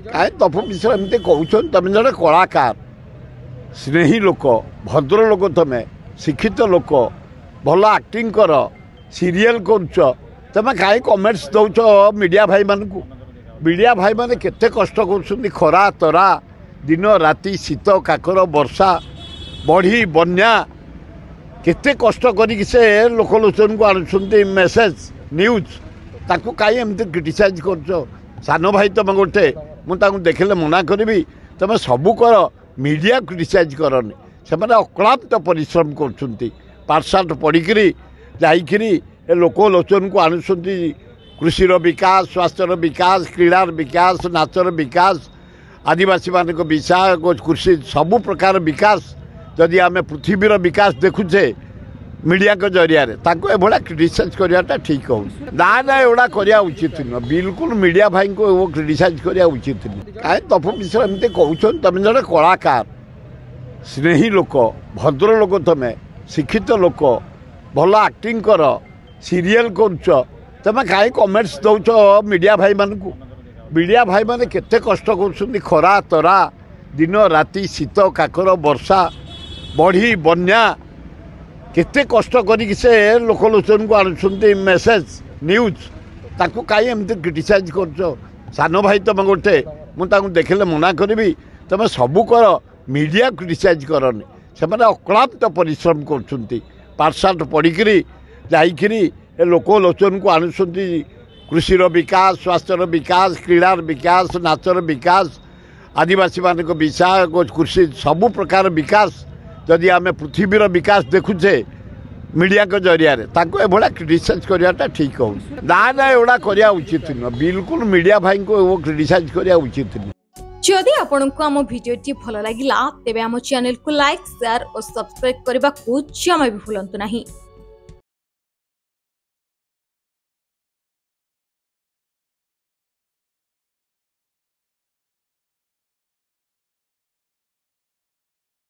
कहीं तपु मिश्र एमती कहते तुम जड़े कलाकार स्नेही लोक भद्र लोक तुम शिक्षित लोक भल आक्टिंग कर सीरियल करुच तुम कहीं कमेंट्स दौच मीडिया भाई मानू मीडिया भाई मैंने केते कष्ट कर खरा तरा दिन राति शीत काकर वर्षा बढ़ी बन्या केते कष्ट करी से लोकलोचन को आणुंट मेसेज न्यूज ताकू कहीं एमती क्रिटिसाइज कर सान भाई तुम गोटे मुझे देखले मना करी तुम सबू कर मीडिया क्रिटिसाइज करनी से अक्लांत परिश्रम कर पाठशाठ पढ़ी जाइरी लोकलोचन को आणुंट कृषिर विकास स्वास्थ्यर विकास क्रीडार विकास नाचर विकास आदिवासी मान विकास कृषि सबु प्रकार विकास जदि आम पृथ्वीर विकास देखुचे मीडिया के जरिया भाया क्रिटिसाइज कराटा ठीक हो ना ना एगुड़ा करवा उचित नुह बिल्कुल मीडिया भाई को क्रिटिसाइज करवा उचित नुह कहीं तपु मिश्र एमती कहते तुम जड़े कलाकार स्नेही लोक भद्र लोक तुम शिक्षित लोक भल आक्टिंग कर सीरियल करुच तुम कहीं कमेंट्स दौच मीडिया भाई मानू मीडिया भाई मैंने केते कष्ट कर खरा तरा दिन राति शीत काकर वर्षा बढ़ी बन्या केते कष्ट करी से लोकलोचन को आणुंट मेसेज न्यूज ताकू कहीं एमती क्रिटिसाइज कर सान भाई तुम गोटे मुझे देखले मना करी तुम सबू कर मीडिया क्रिटिसाइज करनी से अक्लांत परिश्रम कर पाठशाठ पढ़ी जाइरी लोकलोचन को आणुंट कृषिर विकास स्वास्थ्यर विकास क्रीडार विकास नाचर विकास आदिवासी मान विकास कृषि सबु प्रकार विकास जदि आम पृथ्वीर विकास देखुचे मीडिया के जरिया भाया क्रिटिसाइज कराटा ठीक हो ना ना एगुड़ा करवा उचित नुह बिल्कुल मीडिया भाई को क्रिटिसाइज करवा उचित नुह। जदि आपंक आम भिडी भल लगा तेब आम चैनल को लाइक शेयर और सब्सक्राइब करने को जमा भी भूलु नहीं।